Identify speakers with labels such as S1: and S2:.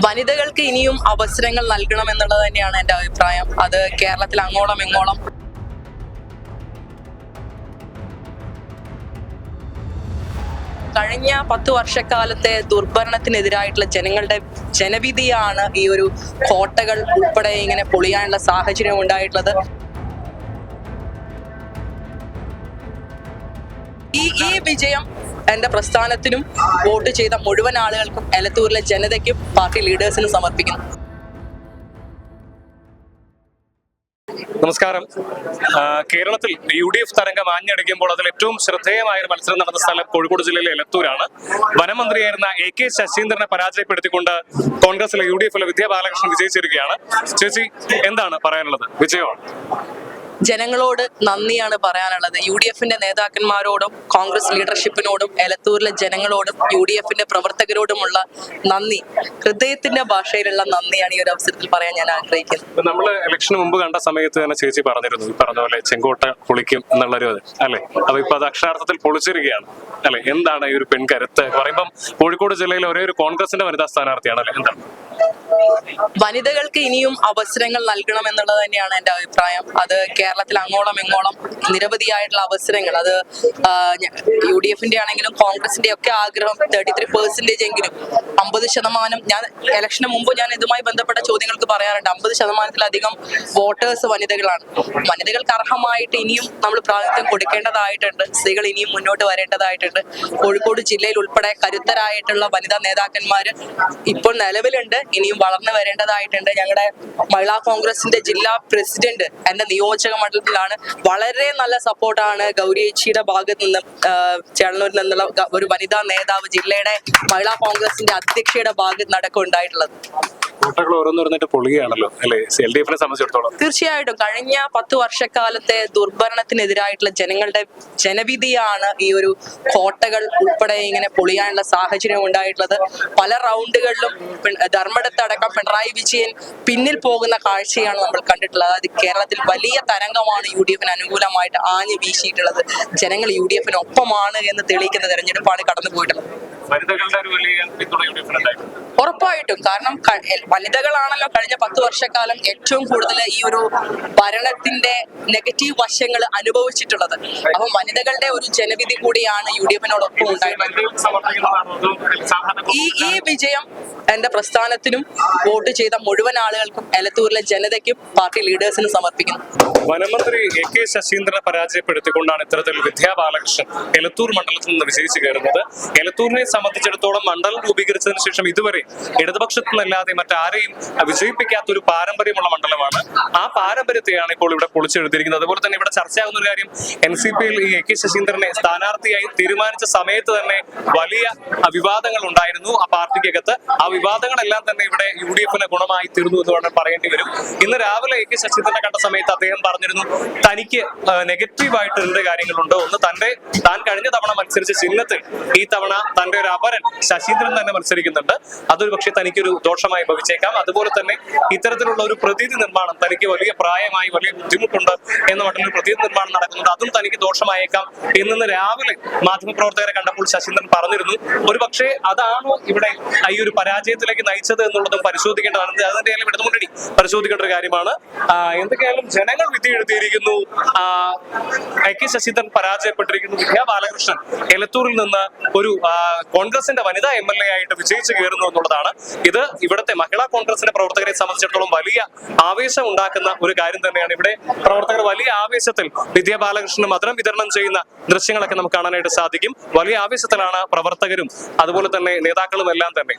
S1: വനിതകൾക്ക് ഇനിയും അവസരങ്ങൾ നൽകണം എന്നുള്ളത് തന്നെയാണ് എൻ്റെ അഭിപ്രായം. അത് കേരളത്തിൽ അങ്ങോളം ഇങ്ങോളം കഴിഞ്ഞ 10 വർഷക്കാലത്തെ ദുർഭരണത്തിനെതിരായിട്ടുള്ള ജനങ്ങളുടെ ജനവിധിയാണ് ഈ ഒരു കോട്ടകൾ ഉൾപ്പെടെ ഇങ്ങനെ പൊളിയാനുള്ള സാഹചര്യം ഉണ്ടായിട്ടുള്ളത്. ഈ വിജയം എന്റെ പ്രസ്ഥാനത്തിനും വോട്ട് ചെയ്ത മുഴുവൻ ആളുകൾക്കും എലത്തൂരിലെ ജനതയ്ക്കും പാർട്ടി ലീഡേഴ്സിനും സമർപ്പിക്കുന്നു.
S2: നമസ്കാരം. കേരളത്തിൽ UDF തരംഗം ആഞ്ഞടിക്കുമ്പോൾ അതിൽ ഏറ്റവും ശ്രദ്ധേയമായ ഒരു മത്സരം നടന്ന സ്ഥലം കോഴിക്കോട് ജില്ലയിലെ എലത്തൂരാണ്. വനമന്ത്രിയായിരുന്ന AK ശശീന്ദ്രനെ പരാജയപ്പെടുത്തിക്കൊണ്ട് കോൺഗ്രസിലെ UDFിലെ വിദ്യാ ബാലകൃഷ്ണൻ വിജയിച്ചിരിക്കുകയാണ്. ചേച്ചി, എന്താണ് പറയാനുള്ളത്? വിജയമാണ്.
S1: ജനങ്ങളോട് നന്ദിയാണ് പറയാനുള്ളത്. UDFന്റെ നേതാക്കന്മാരോടും കോൺഗ്രസ് ലീഡർഷിപ്പിനോടും എലത്തൂരിലെ ജനങ്ങളോടും UDFന്റെ പ്രവർത്തകരോടുമുള്ള നന്ദി, ഹൃദയത്തിന്റെ ഭാഷയിലുള്ള നന്ദിയാണ് ഈ ഒരു അവസരത്തിൽ പറയാൻ ഞാൻ ആഗ്രഹിക്കുന്നത്.
S2: നമ്മൾ ഇലക്ഷന് മുമ്പ് കണ്ട സമയത്ത് തന്നെ ചേച്ചി പറഞ്ഞിരുന്നു, പറഞ്ഞ പോലെ ചെങ്കോട്ട പൊളിക്കും എന്നുള്ളൊരു അല്ലെ, അപ്പൊ ഇപ്പൊ അത് അക്ഷരാർത്ഥത്തിൽ പൊളിച്ചിരിക്കുകയാണ് അല്ലെ. എന്താണ് ഈ ഒരു പെൺകരുത്ത് പറയുമ്പം? കോഴിക്കോട് ജില്ലയിലെ ഒരേ ഒരു കോൺഗ്രസിന്റെ വനിതാ സ്ഥാനാർത്ഥിയാണ് അല്ലെ, എന്താണ്?
S1: വനിതകൾക്ക് ഇനിയും അവസരങ്ങൾ നൽകണം എന്നുള്ളത് തന്നെയാണ് എൻ്റെ അഭിപ്രായം. അത് കേരളത്തിൽ അങ്ങോളം ഇങ്ങോളം നിരവധിയായിട്ടുള്ള അവസരങ്ങൾ, അത് UDFന്റെ ആണെങ്കിലും കോൺഗ്രസിന്റെ ഒക്കെ ആഗ്രഹം 33% എങ്കിലും 50%. ഞാൻ ഇലക്ഷന് മുമ്പ് ഞാൻ ഇതുമായി ബന്ധപ്പെട്ട ചോദ്യങ്ങൾക്ക് പറയാറുണ്ട്, 50%-ലധികം വോട്ടേഴ്സ് വനിതകളാണ്. വനിതകൾക്ക് അർഹമായിട്ട് ഇനിയും നമ്മൾ പ്രാതിനിധ്യം കൊടുക്കേണ്ടതായിട്ടുണ്ട്. സ്ത്രീകൾ ഇനിയും മുന്നോട്ട് വരേണ്ടതായിട്ടുണ്ട്. കോഴിക്കോട് ജില്ലയിൽ ഉൾപ്പെടെ കരുത്തരായിട്ടുള്ള വനിതാ നേതാക്കന്മാര് ഇപ്പോൾ നിലവിലുണ്ട്, ഇനിയും വളർന്നു വരേണ്ടതായിട്ടുണ്ട്. ഞങ്ങളുടെ മഹിളാ കോൺഗ്രസിന്റെ ജില്ലാ പ്രസിഡന്റ് എന്റെ നിയോജക മണ്ഡലത്തിലാണ്. വളരെ നല്ല സപ്പോർട്ടാണ് ഗൗരിയേച്ചിയുടെ ഭാഗത്ത് നിന്നും, ചേളന്നൂരിൽ നിന്നുള്ള ഒരു വനിതാ നേതാവ് ജില്ലയുടെ മഹിളാ കോൺഗ്രസിന്റെ അധ്യക്ഷയുടെ ഭാഗത്ത് നടക്കം ഉണ്ടായിട്ടുള്ളത്. തീർച്ചയായിട്ടും കഴിഞ്ഞ 10 വർഷക്കാലത്തെ ദുർഭരണത്തിനെതിരായിട്ടുള്ള ജനങ്ങളുടെ ജനവിധിയാണ് ഈ ഒരു കോട്ടകൾ ഉൾപ്പെടെ ഇങ്ങനെ പൊളിയാനുള്ള സാഹചര്യം ഉണ്ടായിട്ടുള്ളത്. പല റൗണ്ടുകളിലും ധർമ്മടത്തടക്കം പിണറായി വിജയൻ പിന്നിൽ പോകുന്ന കാഴ്ചയാണ് നമ്മൾ കണ്ടിട്ടുള്ളത്. അത് കേരളത്തിൽ വലിയ തരംഗമാണ് UDFന് അനുകൂലമായിട്ട് ആഞ്ഞു വീശിയിട്ടുള്ളത്. ജനങ്ങൾ UDFന് ഒപ്പമാണ് എന്ന് തെളിയിക്കുന്ന തെരഞ്ഞെടുപ്പാണ് കടന്നു പോയിട്ടുള്ളത്. ഉറപ്പായിട്ടും, കാരണം വനിതകളാണല്ലോ കഴിഞ്ഞ 10 വർഷക്കാലം ഏറ്റവും കൂടുതൽ ഈ ഒരു ഭരണത്തിന്റെ നെഗറ്റീവ് വശങ്ങൾ അനുഭവിച്ചിട്ടുള്ളത്. അപ്പം വനിതകളുടെ ഒരു ജനവിധി കൂടിയാണ് UDFനോടൊപ്പം ഉണ്ടായിട്ടുള്ളത്. ഈ വിജയം എന്റെ പ്രസ്ഥാനത്തിനും വോട്ട് ചെയ്ത മുഴുവൻ ആളുകൾക്കും എലത്തൂരിലെ ജനതയ്ക്കും പാർട്ടി ലീഡേഴ്സിനും സമർപ്പിക്കുന്നു.
S2: വനമന്ത്രി AK ശശീന്ദ്രനെ പരാജയപ്പെടുത്തിക്കൊണ്ടാണ് ഇത്തരത്തിൽ വിദ്യാ ബാലകൃഷ്ണൻ എലത്തൂർ മണ്ഡലത്തിൽ നിന്ന് വിജയിച്ചു കയറുന്നത്. എലത്തൂരിനെ സംബന്ധിച്ചിടത്തോളം മണ്ഡലം രൂപീകരിച്ചതിന് ശേഷം ഇതുവരെ ഇടതുപക്ഷത്തു നിന്നല്ലാതെ മറ്റാരെയും വിജയിപ്പിക്കാത്ത ഒരു പാരമ്പര്യമുള്ള മണ്ഡലമാണ്. ആ പാരമ്പര്യത്തെയാണ് ഇപ്പോൾ ഇവിടെ പൊളിച്ചെഴുതിയിരിക്കുന്നത്. അതുപോലെ തന്നെ ഇവിടെ ചർച്ചയാകുന്ന ഒരു കാര്യം, NCPയിൽ ഈ AK ശശീന്ദ്രനെ സ്ഥാനാർത്ഥിയായി തീരുമാനിച്ച സമയത്ത് തന്നെ വലിയ വിവാദങ്ങൾ ഉണ്ടായിരുന്നു ആ പാർട്ടിക്കകത്ത്. ആ വിവാദങ്ങളെല്ലാം തന്നെ ഇവിടെ UDFന് ഗുണമായി തീർന്നു എന്ന് വേണം പറയേണ്ടി വരും. ഇന്ന് രാവിലെ AK ശശീന്ദ്രനെ കണ്ട സമയത്ത് അദ്ദേഹം പറഞ്ഞിരുന്നു, തനിക്ക് നെഗറ്റീവായിട്ട് 2 കാര്യങ്ങളുണ്ട്. ഒന്ന്, താൻ കഴിഞ്ഞ തവണ മത്സരിച്ച ചിഹ്നത്തിൽ ഈ തവണ തന്റെ ഒരു അപരൻ ശശീന്ദ്രൻ തന്നെ മത്സരിക്കുന്നുണ്ട്. അതൊരു പക്ഷേ തനിക്കൊരു ദോഷമായി ഭവിച്ചേക്കാം. അതുപോലെ തന്നെ ഇത്തരത്തിലുള്ള ഒരു പ്രതീതി നിർമ്മാണം, തനിക്ക് വലിയ പ്രായമായി വലിയ ബുദ്ധിമുട്ടുണ്ട് എന്ന മറ്റൊരു പ്രതീതി നിർമ്മാണം നടക്കുന്നുണ്ട്, അതും തനിക്ക് ദോഷമായേക്കാം എന്ന് രാവിലെ മാധ്യമപ്രവർത്തകരെ കണ്ടപ്പോൾ ശശീന്ദ്രൻ പറഞ്ഞിരുന്നു. ഒരു പക്ഷേ അതാണോ ഇവിടെ ഈ ഒരു പരാജയത്തിലേക്ക് നയിച്ചത് എന്നുള്ളതും പരിശോധിക്കേണ്ടതാണ്. അതിന്റെ ഇടതുമുന്നണി പരിശോധിക്കേണ്ട ഒരു കാര്യമാണ്. എന്തൊക്കെയായാലും ജനങ്ങൾ വിധി എഴുതിയിരിക്കുന്നു. AK ശശീന്ദ്രൻ പരാജയപ്പെട്ടിരിക്കുന്നു. വിദ്യാ ബാലകൃഷ്ണൻ എലത്തൂരിൽ നിന്ന് ഒരു കോൺഗ്രസിന്റെ വനിതാ MLA ആയിട്ട് വിജയിച്ചു കയറുന്നു എന്നുള്ളതാണ്. ഇത് ഇവിടുത്തെ മഹിളാ കോൺഗ്രസിന്റെ പ്രവർത്തകരെ സംബന്ധിച്ചിടത്തോളം വലിയ ആവേശം ഉണ്ടാക്കുന്ന ഒരു കാര്യം തന്നെയാണ്. ഇവിടെ പ്രവർത്തകർ വലിയ ആവേശത്തിൽ വിദ്യാ ബാലകൃഷ്ണന് മധുരം വിതരണം ചെയ്യുന്ന ദൃശ്യങ്ങളൊക്കെ നമുക്ക് കാണാനായിട്ട് സാധിക്കും. വലിയ ആവേശത്തിലാണ് പ്രവർത്തകരും അതുപോലെ തന്നെ നേതാക്കളും എല്ലാം തന്നെ.